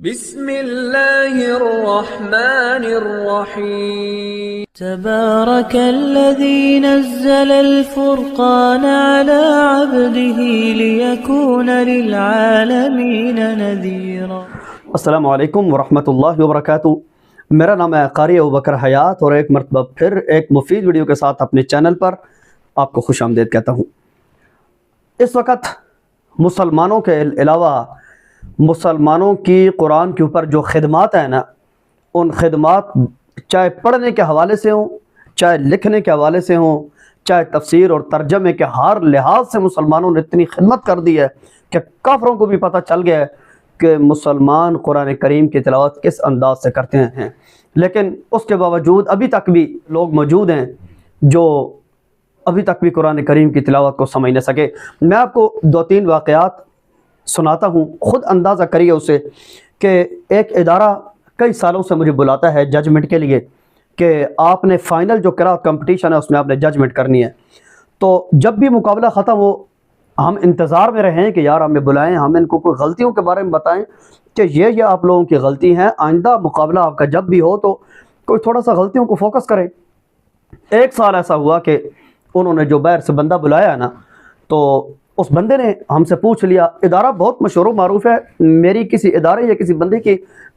बिस्मिल्लाहिर्रहमानिर्रहीम। तबारकल्लज़ी नज़्ज़लल फ़ुरक़ान अला अब्दिही लियकून लिलआलमीन नज़ीरा। अस्सलामु अलैकुम वरहमतुल्लाहि वबरकातुहू। मेरा नाम है क़ारी अबू बकर हयात और एक मरतबा फिर एक मुफीद वीडियो के साथ अपने चैनल पर आपको खुशामदीद कहता हूँ। इस वक्त मुसलमानों के अलावा मुसलमानों की कुरान के ऊपर जो खिदमात हैं ना, उन खिदमात चाहे पढ़ने के हवाले से हों, चाहे लिखने के हवाले से हों, चाहे तफसीर और तर्जमे के हर लिहाज से मुसलमानों ने इतनी खिदमत कर दी है कि काफरों को भी पता चल गया है कि मुसलमान कुरान करीम की तिलावत किस अंदाज से करते हैं। लेकिन उसके बावजूद अभी तक भी लोग मौजूद हैं जो अभी तक भी कुरान करीम की तिलावत को समझ न सके। मैं आपको दो तीन वाक़यात सुनाता हूँ, ख़ुद अंदाज़ा करिए उससे कि एक इदारा कई सालों से मुझे बुलाता है जजमेंट के लिए कि आपने फ़ाइनल जो क़िराअत कंपटीशन है उसमें आपने जजमेंट करनी है। तो जब भी मुकाबला ख़त्म हो हम इंतज़ार में रहें कि यार हमें बुलाएं, हम इनको कोई गलतियों के बारे में बताएं कि ये आप लोगों की गलती हैं, आइंदा मुकाबला आपका जब भी हो तो कोई थोड़ा सा गलतियों को फोकस करें। एक साल ऐसा हुआ कि उन्होंने जो बाहर से बंदा बुलाया ना, तो उस बंदे ने हमसे पूछ लिया, इदारा बहुत मशहूर मारूफ है, मेरी किसी इदारे या किसी बंदे की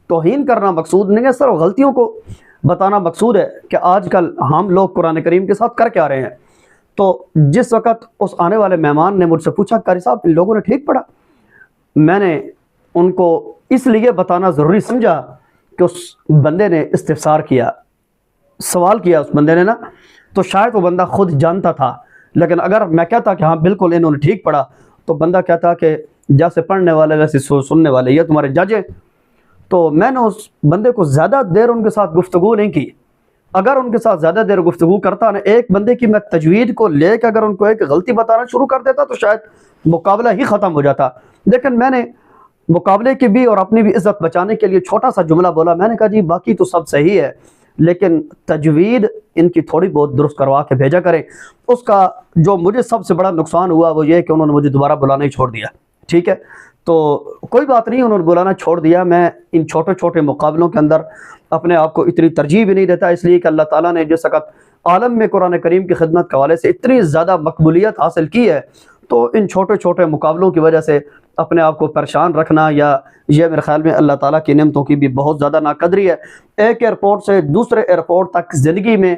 तौहीन करना मकसूद नहीं है, सिर्फ गलतियों को बताना मकसूद है कि आजकल हम लोग कुरान करीम के साथ कर क्या रहे हैं। तो जिस वक़्त उस आने वाले मेहमान ने मुझसे पूछा, कारी साहब इन लोगों ने ठीक पढ़ा, मैंने उनको इसलिए बताना ज़रूरी समझा कि उस बंदे ने इस्तिफ़सार किया, सवाल किया उस बंदे ने ना, तो शायद वो बंदा खुद जानता था। लेकिन अगर मैं कहता कि हाँ बिल्कुल इन्होंने ठीक पढ़ा, तो बंदा कहता कि जैसे पढ़ने वाले वैसे सुनने वाले, ये तुम्हारे जज हैं। तो मैंने उस बंदे को ज़्यादा देर उनके साथ गुफ्तगू नहीं की। अगर उनके साथ ज़्यादा देर गुफ्तगू करता ना, एक बंदे की मैं तजवीद को लेकर अगर उनको एक गलती बताना शुरू कर देता तो शायद मुकाबला ही ख़त्म हो जाता। लेकिन मैंने मुकाबले की भी और अपनी भी इज़्ज़त बचाने के लिए छोटा सा जुमला बोला। मैंने कहा जी बाकी तो सब सही है, लेकिन तजवीद इनकी थोड़ी बहुत दुरुस्त करवा के भेजा करें। उसका जो मुझे सबसे बड़ा नुकसान हुआ वो ये कि उन्होंने मुझे दोबारा बुलाना ही छोड़ दिया। ठीक है, तो कोई बात नहीं, उन्होंने बुलाना छोड़ दिया। मैं इन छोटे छोटे मुकाबलों के अंदर अपने आप को इतनी तरजीह भी नहीं देता, इसलिए कि अल्लाह ताला ने जिस वक़्त आलम में कुरान करीम की खिदमत के हवाले से इतनी ज़्यादा मकबूलियत हासिल की है, तो इन छोटे छोटे मुकाबलों की वजह से अपने आप को परेशान रखना या ये मेरे ख्याल में अल्लाह ताला की नेमतों की भी बहुत ज़्यादा नाकदरी है। एक एयरपोर्ट से दूसरे एयरपोर्ट तक ज़िंदगी में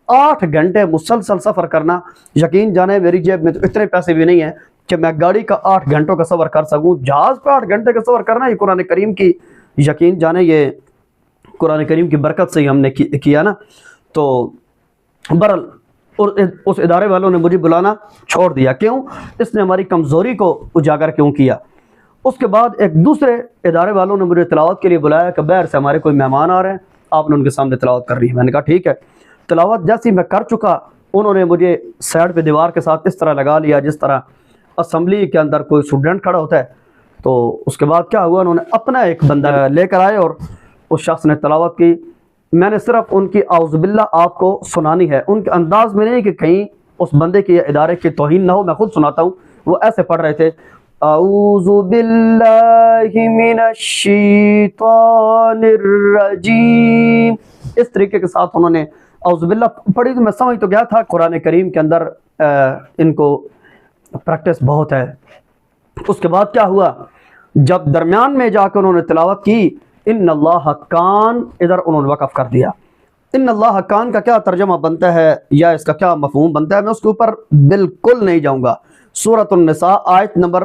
8 घंटे मुसलसल सफ़र करना, यकीन जाने मेरी जेब में तो इतने पैसे भी नहीं है कि मैं गाड़ी का 8 घंटों का सफ़र कर सकूँ। जहाज़ पर 8 घंटे का सफ़र करना, ये कुरान करीम की, यकीन जाने ये कुरान करीम की बरकत से ही हमने किया ना। तो बहरहाल उस इदारे वालों ने मुझे बुलाना छोड़ दिया। क्यों? इसने हमारी कमज़ोरी को उजागर क्यों किया। उसके बाद एक दूसरे इदारे वालों ने मुझे तिलावत के लिए बुलाया कि बाहर से हमारे कोई मेहमान आ रहे हैं, आपने उनके सामने तिलावत करनी है। मैंने कहा ठीक है। तिलावत जैसी मैं कर चुका, उन्होंने मुझे साइड पे दीवार के साथ इस तरह लगा लिया जिस तरह असम्बली के अंदर कोई स्टूडेंट खड़ा होता है। तो उसके बाद क्या हुआ, उन्होंने अपना एक बंदा लेकर आए और उस शख्स ने तिलावत की। मैंने सिर्फ उनकी औज़ुबिल्लाह आपको सुनानी है, उनके अंदाज में नहीं कि कहीं उस बंदे की इदारे की तौहीन ना हो। मैं खुद सुनाता हूँ। वो ऐसे पढ़ रहे थे, औज़ु बिल्लाहि मिनश्शैतानिर्रजीम, इस तरीके के साथ उन्होंने औज़ु बिल्लाह पढ़ी। तो मैं समझ तो गया था कुरान करीम के अंदर इनको प्रैक्टिस बहुत है। उसके बाद क्या हुआ, जब दरमियान में जाकर उन्होंने तिलावत की, इन्नल्लाह कान, इधर उन्होंने वक़फ़ कर दिया। इन्नल्लाह कान का क्या तर्जमा बनता है या इसका क्या मफ़हूम बनता है, मैं उसके ऊपर बिल्कुल नहीं जाऊँगा। सूरतुन निसा आयत नंबर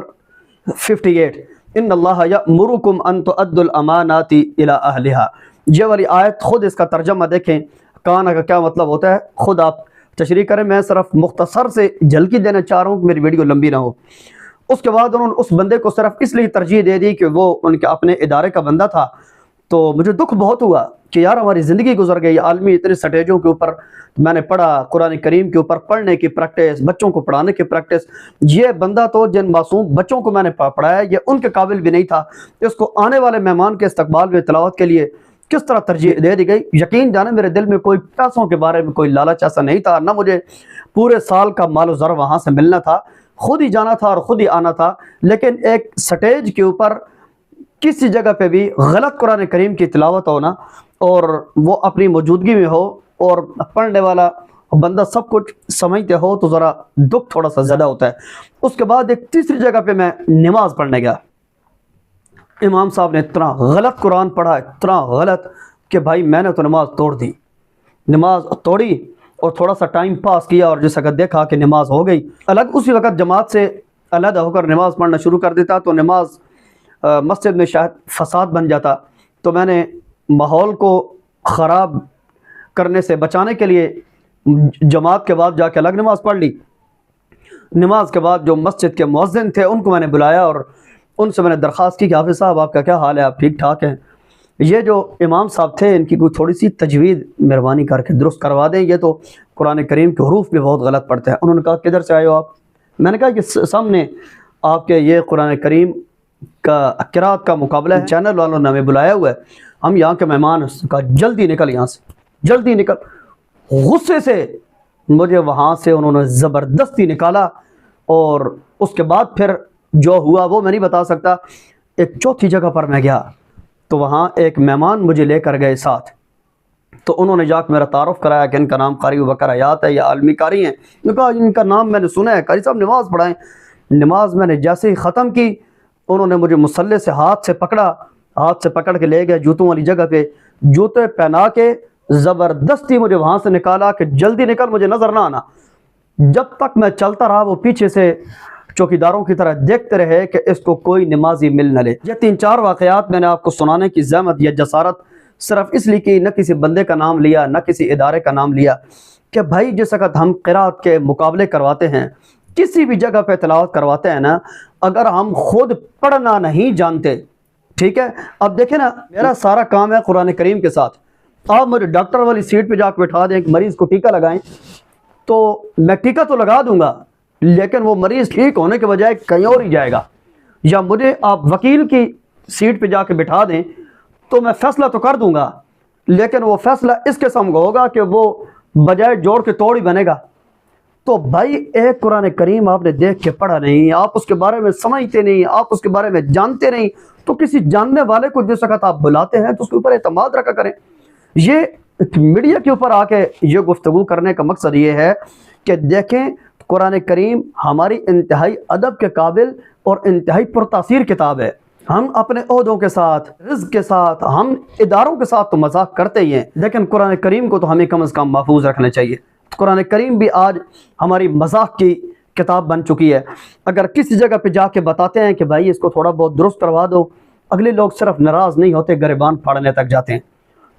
58, इन्नल्लाह यअमुरुकुम अन तुअद्दुल अमानाति इला अहलिहा। ये वाली आयत खुद इसका तर्जमा देखें, कान का क्या मतलब होता है खुद आप तशरीह करें। मैं सिर्फ मुख्तसर से झलकी देना चाह रहा हूँ कि मेरी वीडियो लंबी ना हो। उसके बाद उन्होंने उस बंदे को सिर्फ इसलिए तरजीह दे दी कि वो उनके अपने इदारे का बंदा था। तो मुझे दुख बहुत हुआ कि यार हमारी ज़िंदगी गुजर गई आलमी इतने स्टेजों के ऊपर। मैंने पढ़ा कुरान करीम के ऊपर, पढ़ने की प्रैक्टिस, बच्चों को पढ़ाने की प्रैक्टिस। ये बंदा तो जिन मासूम बच्चों को मैंने पढ़ाया ये उनके काबिल भी नहीं था। इसको आने वाले मेहमान के इस्तकबाल में तिलावत के लिए किस तरह तरजीह दे दी गई। यकीन जाने मेरे दिल में कोई पैसों के बारे में कोई लालच ऐसा नहीं था, ना मुझे पूरे साल का मालो ज़र वहाँ से मिलना था। खुद ही जाना था और ख़ुद ही आना था। लेकिन एक स्टेज के ऊपर किसी जगह पे भी गलत कुरान करीम की तिलावत हो ना, और वो अपनी मौजूदगी में हो और पढ़ने वाला बंदा सब कुछ समझते हो, तो ज़रा दुख थोड़ा सा ज़्यादा होता है। उसके बाद एक तीसरी जगह पे मैं नमाज पढ़ने गया। इमाम साहब ने इतना गलत कुरान पढ़ा, इतना गलत कि भाई मैंने तो नमाज तोड़ दी। नमाज तोड़ी और थोड़ा सा टाइम पास किया, और जिस वक्त देखा कि नमाज हो गई अलग, उसी वक्त जमात से अलग होकर नमाज पढ़ना शुरू कर देता, तो नमाज मस्जिद में शायद फसाद बन जाता। तो मैंने माहौल को ख़राब करने से बचाने के लिए जमात के बाद जाके अलग नमाज पढ़ ली। नमाज के बाद जो मस्जिद के मुअज्जिन थे उनको मैंने बुलाया और उनसे मैंने दरख्वास्त की कि हाफिज़ साहब आपका क्या हाल है, आप ठीक ठाक हैं? ये जो इमाम साहब थे इनकी कोई थोड़ी सी तजवीज़ मेहरबानी करके दुरुस्त करवा दें, ये तो कुरान करीम के हरूफ भी बहुत गलत पढ़ते हैं। उन्होंने कहा किधर से आए हो आप? मैंने कहा कि सामने आपके ये कुरान करीम का क़िराअत का मुकाबला है, चैनल वालों ने हमें बुलाया हुआ है, हम यहाँ के मेहमान। का जल्दी निकल यहाँ से, जल्दी निकल। गुस्से से मुझे वहाँ से उन्होंने ज़बरदस्ती निकाला, और उसके बाद फिर जो हुआ वो मैं नहीं बता सकता। एक चौथी जगह पर मैं गया तो वहाँ एक मेहमान मुझे लेकर गए साथ, तो उन्होंने जाकर मेरा तारुफ कराया कि इनका नाम कारी बकर हयात है, या आलमी कारी हैं। मैंने कहा इनका नाम मैंने सुना है, कारी साहब नमाज़ पढ़ाएं। नमाज मैंने जैसे ही ख़त्म की उन्होंने मुझे मुसल्ले से हाथ से पकड़ा, हाथ से पकड़ के ले गए जूतों वाली जगह पे, जूते पहना के ज़बरदस्ती मुझे वहाँ से निकाला कि जल्दी निकल, मुझे नज़र ना आना। जब तक मैं चलता रहा वो पीछे से चौकीदारों की तरह देखते रहे कि इसको कोई नमाजी मिल न ले। ये 3-4 वाक़यात मैंने आपको सुनाने की ज़हमत या जसारत सिर्फ इसलिए कि न किसी बंदे का नाम लिया, न किसी इदारे का नाम लिया, कि भाई जिस वक़्त हम क़िराअत के मुकाबले करवाते हैं, किसी भी जगह पे तिलावत करवाते हैं ना, अगर हम खुद पढ़ना नहीं जानते, ठीक है। अब देखें ना, मेरा सारा काम है कुरान करीम के साथ। आप मुझे डॉक्टर वाली सीट पे जाकर बैठा दें कि मरीज़ को टीका लगाएं, तो मैं टीका तो लगा दूंगा, लेकिन वो मरीज़ ठीक होने के बजाय कहीं और ही जाएगा। या मुझे आप वकील की सीट पे जाके बिठा दें तो मैं फ़ैसला तो कर दूंगा, लेकिन वो फ़ैसला इस किस्म का होगा कि वो बजाय जोड़ के तोड़ ही बनेगा। तो भाई एक कुरान करीम आपने देख के पढ़ा नहीं, आप उसके बारे में समझते नहीं, आप उसके बारे में जानते नहीं, तो किसी जानने वाले को जिस वक़्त आप बुलाते हैं तो उसके ऊपर एतमाद रखा करें। ये मीडिया के ऊपर आके ये गुफ्तगू करने का मकसद ये है कि देखें कुरान करीम हमारी इंतहाई अदब के काबिल और इंतहाई पुरतासीर किताब है। हम अपने ओहदों के साथ, रिज़्क़ के साथ, हम इदारों के साथ तो मजाक करते ही हैं, लेकिन कुरान करीम को तो हमें कम अज़ कम महफूज रखना चाहिए। कुरान करीम भी आज हमारी मजाक की किताब बन चुकी है। अगर किसी जगह पे जाके बताते हैं कि भाई इसको थोड़ा बहुत दुरुस्त करवा दो, अगले लोग सिर्फ नाराज़ नहीं होते, गिरबान फाड़ने तक जाते हैं।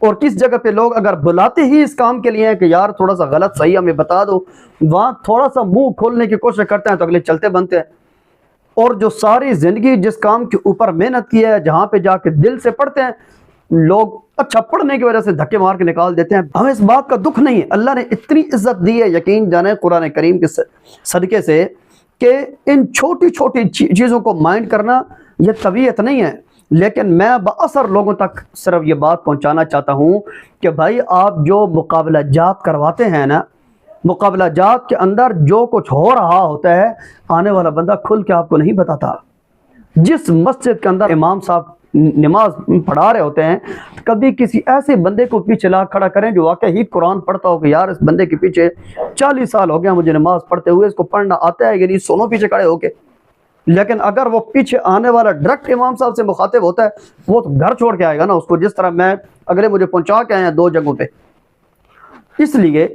और किस जगह पे लोग अगर बुलाते ही इस काम के लिए हैं कि यार थोड़ा सा गलत सही हमें बता दो, वहाँ थोड़ा सा मुंह खोलने की कोशिश करते हैं तो अगले चलते बनते हैं। और जो सारी ज़िंदगी जिस काम के ऊपर मेहनत की है, जहाँ पे जाके दिल से पढ़ते हैं, लोग अच्छा पढ़ने की वजह से धक्के मार के निकाल देते हैं। हमें इस बात का दुख नहीं है, अल्लाह ने इतनी इज्जत दी है, यकीन जाने कुरान करीम के सदक़े से, कि इन छोटी छोटी चीज़ों को माइंड करना यह तबीयत नहीं है। लेकिन मैं बाअसर लोगों तक सिर्फ ये बात पहुंचाना चाहता हूं कि भाई आप जो मुकाबला जात करवाते हैं ना, मुकाबला जात के अंदर जो कुछ हो रहा होता है आने वाला बंदा खुल के आपको नहीं बताता। जिस मस्जिद के अंदर इमाम साहब नमाज पढ़ा रहे होते हैं, कभी किसी ऐसे बंदे को पीछे ला खड़ा करें जो वाकई ही कुरान पढ़ता हो कि यार इस बंदे के पीछे 40 साल हो गया मुझे नमाज पढ़ते हुए, इसको पढ़ना आता है, यानी सोनों पीछे खड़े होके। लेकिन अगर वो पीछे आने वाला डायरेक्ट इमाम साहब से मुखातिब होता है, वो तो घर छोड़ के आएगा ना उसको, जिस तरह मैं अगले मुझे पहुंचा के आए हैं 2 जगहों पे। इसलिए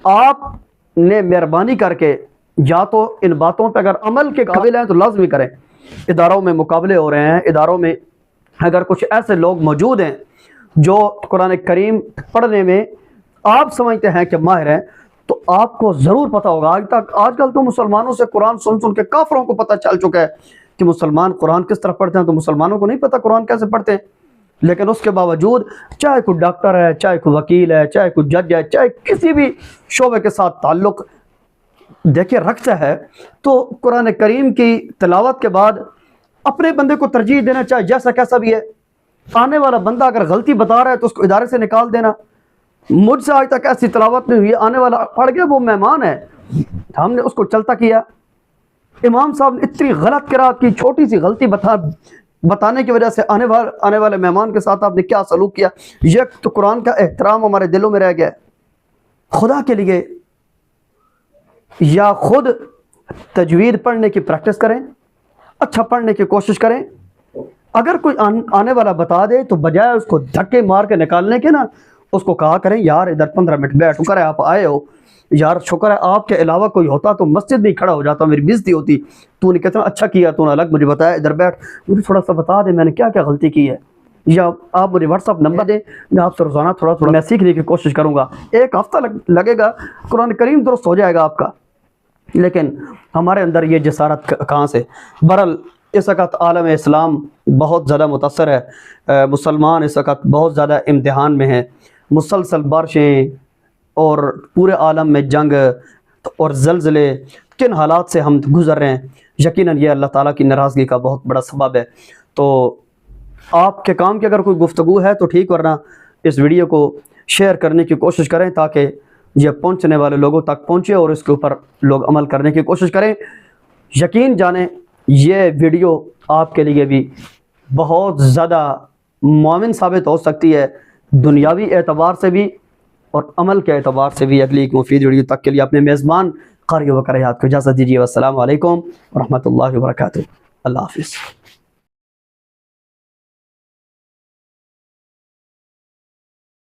आपने मेहरबानी करके या तो इन बातों पे अगर अमल के काबिल हैं तो लाजमी करें। इदारों में मुकाबले हो रहे हैं, इदारों में अगर कुछ ऐसे लोग मौजूद हैं जो कुरान करीम पढ़ने में आप समझते हैं कि माहिर हैं, तो आपको ज़रूर पता होगा। आजकल तो मुसलमानों से कुरान सुन सुन के काफरों को पता चल चुका है कि मुसलमान कुरान किस तरह पढ़ते हैं, तो मुसलमानों को नहीं पता कुरान कैसे पढ़ते हैं। लेकिन उसके बावजूद चाहे कोई डॉक्टर है, चाहे कोई वकील है, चाहे कोई जज है, चाहे किसी भी शोबे के साथ ताल्लुक़ देखिए रखता है, तो कुरान करीम की तिलावत के बाद अपने बंदे को तरजीह देना, चाहे जैसा कैसा भी है। आने वाला बंदा अगर गलती बता रहा है तो उसको इदारे से निकाल देना। मुझसे आज तक ऐसी तिलावत नहीं हुई, आने वाला पढ़ गया वो मेहमान है, हमने उसको चलता किया। इमाम साहब ने इतनी गलत किरात की, छोटी सी गलती बता बताने की वजह से आने वाले मेहमान के साथ आपने क्या सलूक किया। ये तो कुरान का एहतराम हमारे दिलों में रह गया। खुदा के लिए या खुद तजवीद पढ़ने की प्रैक्टिस करें, अच्छा पढ़ने की कोशिश करें। अगर कोई आने वाला बता दे तो बजाय उसको धक्के मार के निकालने के ना, उसको कहा करें यार इधर 15 मिनट बैठ, शुक्र है आप आए हो, यार शुक्र है आपके अलावा कोई होता तो मस्जिद में खड़ा हो जाता, मेरी बेइज्जती होती। तूने कितना अच्छा किया, तूने अलग मुझे बताया इधर बैठ, मुझे थोड़ा सा बता दे मैंने क्या क्या गलती की है, या आप मुझे व्हाट्सअप नंबर दें, मैं आपसे रोज़ाना थोड़ा थोड़ा मैं सीखने की कोशिश करूँगा। एक हफ्ता लगेगा, कुरान करीम दुरुस्त हो जाएगा आपका। लेकिन हमारे अंदर ये जसारत कहाँ से। बहरहाल इस वक्त आलम इस्लाम बहुत ज़्यादा मुतासर है, मुसलमान इस वक्त बहुत ज़्यादा इम्तिहान में हैं। मुसलसल बारिशें और पूरे आलम में जंग और ज़लज़ले, किन हालात से हम गुज़र रहे हैं, यकीनन ये अल्लाह ताला की नाराज़गी का बहुत बड़ा सबब है। तो आपके काम की अगर कोई गुफ्तगू है तो ठीक, वरना इस वीडियो को शेयर करने की कोशिश करें ताकि ये पहुंचने वाले लोगों तक पहुंचे और इसके ऊपर लोग अमल करने की कोशिश करें। यकीन जानें ये वीडियो आपके लिए भी बहुत ज़्यादा मुआविन साबित हो सकती है, दुनियावी एतबार से भी और अमल के एतबार से भी। अगली एक मुफीद वीडियो तक के लिए अपने मेज़बान कारी वकर हयात को इजाज़त दीजिए। अस्सलामु अलैकुम व रहमतुल्लाहि व बरकातुहू। अल्लाह हाफ़िज़।